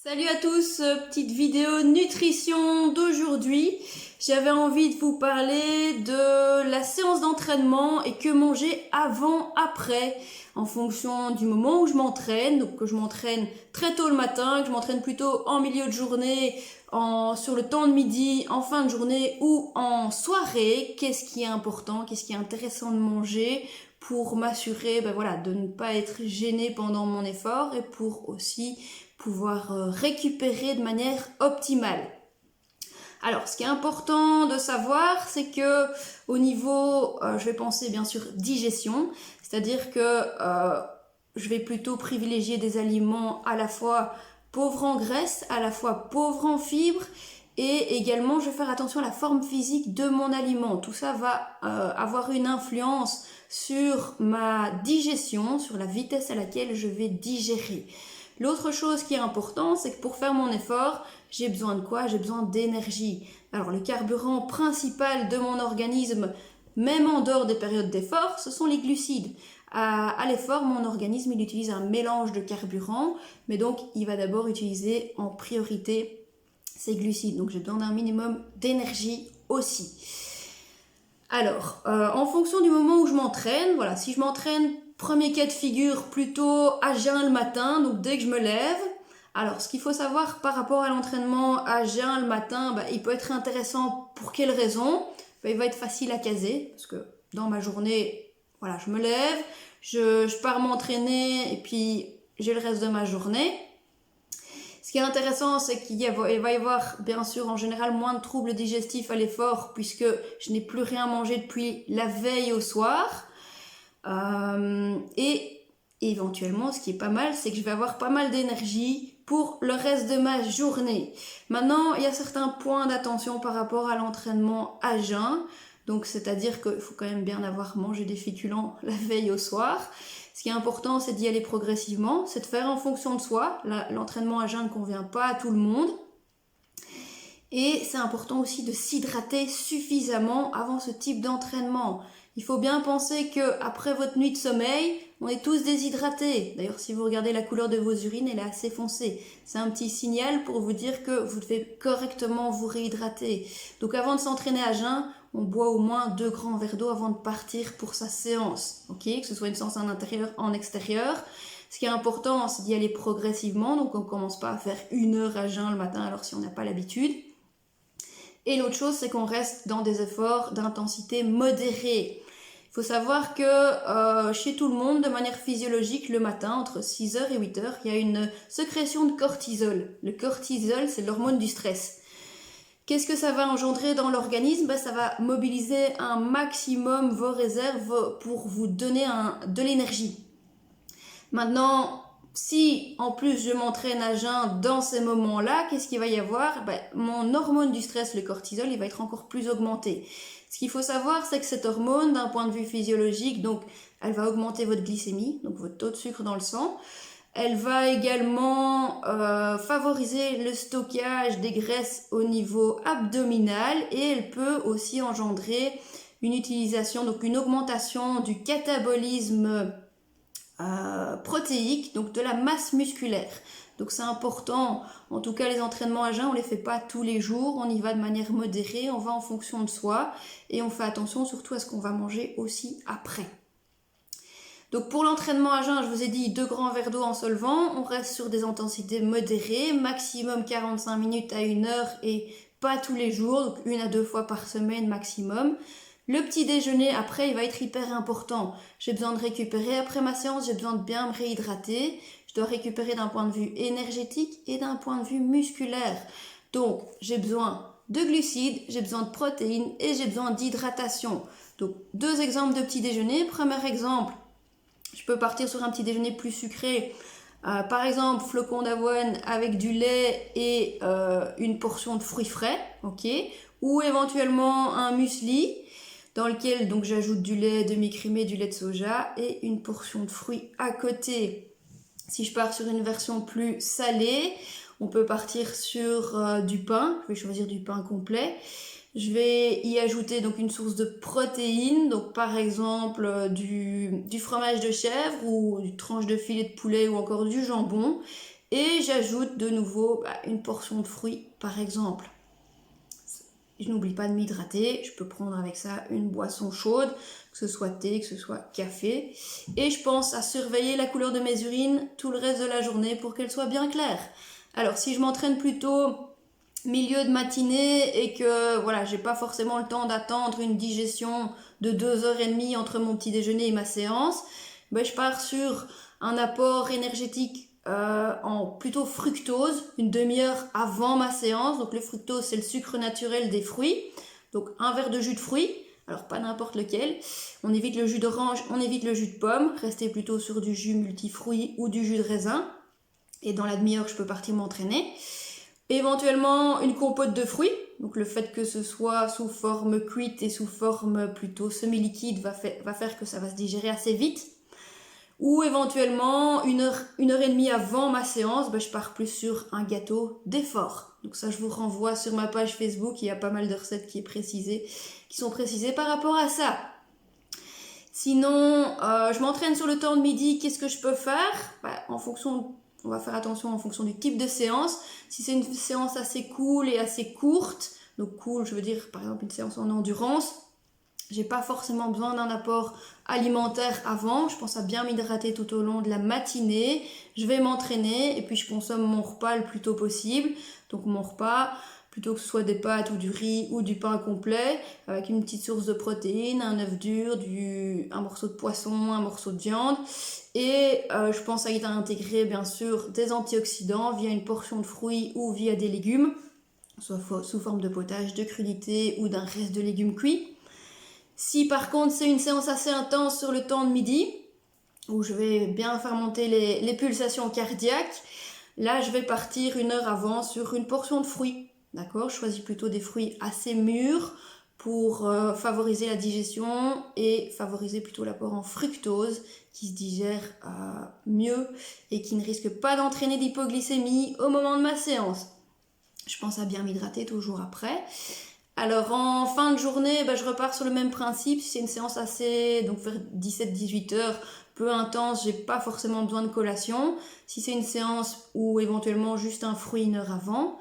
Salut à tous, petite vidéo nutrition d'aujourd'hui. J'avais envie de vous parler de la séance d'entraînement et que manger avant, après, en fonction du moment où je m'entraîne. Donc que je m'entraîne très tôt le matin, que je m'entraîne plutôt en milieu de journée, sur le temps de midi, en fin de journée ou en soirée. Qu'est-ce qui est important, qu'est-ce qui est intéressant de manger pour m'assurer de ne pas être gênée pendant mon effort et pour aussi pouvoir récupérer de manière optimale. Alors, ce qui est important de savoir, c'est que au niveau, je vais penser bien sûr digestion, c'est-à-dire que je vais plutôt privilégier des aliments à la fois pauvres en graisse, à la fois pauvres en fibres, et également je vais faire attention à la forme physique de mon aliment. Tout ça va avoir une influence sur ma digestion, sur la vitesse à laquelle je vais digérer. L'autre chose qui est importante, c'est que pour faire mon effort, j'ai besoin de quoi? J'ai besoin d'énergie. Alors le carburant principal de mon organisme, même en dehors des périodes d'effort, ce sont les glucides. À l'effort, mon organisme il utilise un mélange de carburant, mais donc il va d'abord utiliser en priorité ces glucides. Donc j'ai besoin d'un minimum d'énergie aussi. Alors, en fonction du moment où je m'entraîne, voilà, si je m'entraîne, premier cas de figure, plutôt à jeun le matin, donc dès que je me lève. Alors, ce qu'il faut savoir par rapport à l'entraînement à jeun le matin, il peut être intéressant pour quelle raison? Il va être facile à caser, parce que dans ma journée, voilà, je me lève, je pars m'entraîner, et puis j'ai le reste de ma journée. Ce qui est intéressant, c'est qu'il va y avoir, bien sûr, en général, moins de troubles digestifs à l'effort, puisque je n'ai plus rien mangé depuis la veille au soir. Et éventuellement, ce qui est pas mal, c'est que je vais avoir pas mal d'énergie pour le reste de ma journée. Maintenant, il y a certains points d'attention par rapport à l'entraînement à jeun. Donc, c'est-à-dire qu'il faut quand même bien avoir mangé des féculents la veille au soir. Ce qui est important, c'est d'y aller progressivement, c'est de faire en fonction de soi. L'entraînement à jeun ne convient pas à tout le monde. Et c'est important aussi de s'hydrater suffisamment avant ce type d'entraînement. Il faut bien penser qu'après votre nuit de sommeil, on est tous déshydratés. D'ailleurs, si vous regardez la couleur de vos urines, elle est assez foncée. C'est un petit signal pour vous dire que vous devez correctement vous réhydrater. Donc avant de s'entraîner à jeun, on boit au moins 2 grands verres d'eau avant de partir pour sa séance. Okay, que ce soit une séance en intérieur, en extérieur. Ce qui est important, c'est d'y aller progressivement. Donc on ne commence pas à faire 1 heure à jeun le matin alors si on n'a pas l'habitude. Et l'autre chose, c'est qu'on reste dans des efforts d'intensité modérée. Il faut savoir que chez tout le monde, de manière physiologique, le matin, entre 6h et 8h, il y a une sécrétion de cortisol. Le cortisol, c'est l'hormone du stress. Qu'est-ce que ça va engendrer dans l'organisme? Ça va mobiliser un maximum vos réserves pour vous donner de l'énergie. Maintenant, si en plus je m'entraîne à jeun dans ces moments-là, qu'est-ce qu'il va y avoir? Mon hormone du stress, le cortisol, il va être encore plus augmenté. Ce qu'il faut savoir, c'est que cette hormone, d'un point de vue physiologique, donc elle va augmenter votre glycémie, donc votre taux de sucre dans le sang. Elle va également favoriser le stockage des graisses au niveau abdominal et elle peut aussi engendrer une utilisation, donc une augmentation du catabolisme protéique, donc de la masse musculaire. Donc c'est important, en tout cas les entraînements à jeun, on ne les fait pas tous les jours, on y va de manière modérée, on va en fonction de soi et on fait attention surtout à ce qu'on va manger aussi après. Donc pour l'entraînement à jeun, je vous ai dit 2 grands verres d'eau en se levant, on reste sur des intensités modérées, maximum 45 minutes à 1 heure et pas tous les jours, donc 1 à 2 fois par semaine maximum. Le petit déjeuner après, il va être hyper important. J'ai besoin de récupérer après ma séance, j'ai besoin de bien me réhydrater. Je dois récupérer d'un point de vue énergétique et d'un point de vue musculaire. Donc, j'ai besoin de glucides, j'ai besoin de protéines et j'ai besoin d'hydratation. Donc, 2 exemples de petit déjeuner. Premier exemple, je peux partir sur un petit déjeuner plus sucré. Par exemple, flocons d'avoine avec du lait et une portion de fruits frais, ok, ou éventuellement un muesli dans lequel donc j'ajoute du lait demi-crémé, du lait de soja et une portion de fruits à côté. Si je pars sur une version plus salée, on peut partir sur du pain. Je vais choisir du pain complet. Je vais y ajouter donc une source de protéines, donc par exemple du fromage de chèvre ou une tranche de filet de poulet ou encore du jambon. Et j'ajoute de nouveau une portion de fruits par exemple. Je n'oublie pas de m'hydrater, je peux prendre avec ça une boisson chaude, que ce soit thé, que ce soit café. Et je pense à surveiller la couleur de mes urines tout le reste de la journée pour qu'elle soit bien claire. Alors si je m'entraîne plutôt milieu de matinée et que voilà, j'ai pas forcément le temps d'attendre une digestion de 2h30 entre mon petit déjeuner et ma séance, je pars sur un apport énergétique en plutôt fructose, une demi-heure avant ma séance. Donc le fructose, c'est le sucre naturel des fruits. Donc un verre de jus de fruits, alors pas n'importe lequel. On évite le jus d'orange, on évite le jus de pomme. Restez plutôt sur du jus multifruits ou du jus de raisin. Et dans la demi-heure, je peux partir m'entraîner. Éventuellement une compote de fruits. Donc le fait que ce soit sous forme cuite et sous forme plutôt semi-liquide va faire que ça va se digérer assez vite. Ou éventuellement une heure et demie avant ma séance, je pars plus sur un gâteau d'effort. Donc ça, je vous renvoie sur ma page Facebook, il y a pas mal de recettes qui sont précisées par rapport à ça. Sinon, je m'entraîne sur le temps de midi, qu'est-ce que je peux faire ? On va faire attention en fonction du type de séance. Si c'est une séance assez cool et assez courte, donc cool, je veux dire par exemple une séance en endurance, j'ai pas forcément besoin d'un apport alimentaire avant. Je pense à bien m'hydrater tout au long de la matinée. Je vais m'entraîner et puis je consomme mon repas le plus tôt possible. Donc mon repas, plutôt que ce soit des pâtes ou du riz ou du pain complet, avec une petite source de protéines, un œuf dur, un morceau de poisson, un morceau de viande. Et je pense à y intégrer bien sûr des antioxydants via une portion de fruits ou via des légumes, soit sous forme de potage, de crudités ou d'un reste de légumes cuits. Si par contre c'est une séance assez intense sur le temps de midi, où je vais bien faire monter les pulsations cardiaques, là je vais partir une heure avant sur une portion de fruits. D'accord ? Je choisis plutôt des fruits assez mûrs pour favoriser la digestion et favoriser plutôt l'apport en fructose qui se digère mieux et qui ne risque pas d'entraîner d'hypoglycémie au moment de ma séance. Je pense à bien m'hydrater toujours après. Alors en fin de journée, je repars sur le même principe. Si c'est une séance assez, donc vers 17-18 heures, peu intense, j'ai pas forcément besoin de collation. Si c'est une séance ou éventuellement juste un fruit une heure avant.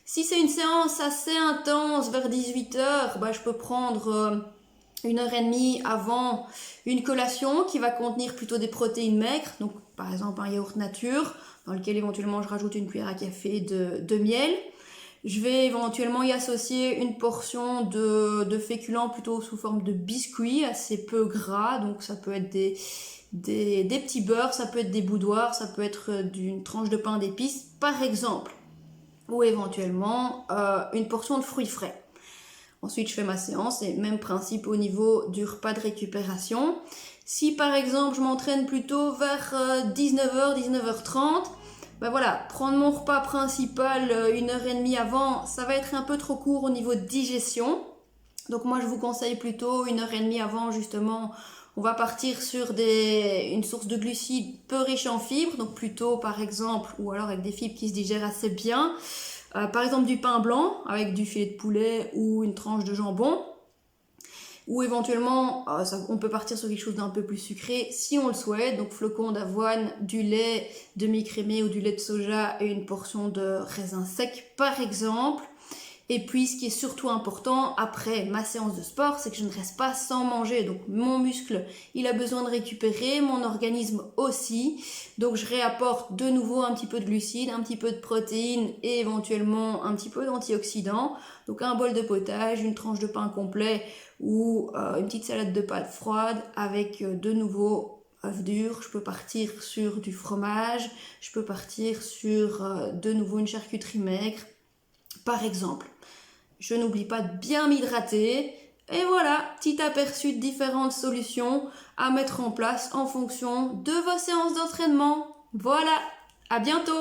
Si c'est une séance assez intense vers 18 heures, je peux prendre une heure et demie avant une collation qui va contenir plutôt des protéines maigres. Donc par exemple un yaourt nature dans lequel éventuellement je rajoute une cuillère à café de miel. Je vais éventuellement y associer une portion de féculents plutôt sous forme de biscuits, assez peu gras. Donc ça peut être des petits beurres, ça peut être des boudoirs, ça peut être d'une tranche de pain d'épices par exemple. Ou éventuellement une portion de fruits frais. Ensuite je fais ma séance et même principe au niveau du repas de récupération. Si par exemple je m'entraîne plutôt vers 19h, 19h30, prendre mon repas principal une heure et demie avant, ça va être un peu trop court au niveau de digestion. Donc moi je vous conseille plutôt une heure et demie avant justement, on va partir sur une source de glucides peu riche en fibres, donc plutôt par exemple, ou alors avec des fibres qui se digèrent assez bien, par exemple du pain blanc avec du filet de poulet ou une tranche de jambon. Ou éventuellement, on peut partir sur quelque chose d'un peu plus sucré si on le souhaite. Donc flocons d'avoine, du lait demi-crémé ou du lait de soja et une portion de raisin sec par exemple. Et puis ce qui est surtout important après ma séance de sport, c'est que je ne reste pas sans manger. Donc mon muscle, il a besoin de récupérer, mon organisme aussi. Donc je réapporte de nouveau un petit peu de glucides, un petit peu de protéines et éventuellement un petit peu d'antioxydants. Donc un bol de potage, une tranche de pain complet ou une petite salade de pâtes froide avec de nouveau œufs durs. Je peux partir sur du fromage, je peux partir sur de nouveau une charcuterie maigre par exemple. Je n'oublie pas de bien m'hydrater. Et voilà, petit aperçu de différentes solutions à mettre en place en fonction de vos séances d'entraînement. Voilà, à bientôt!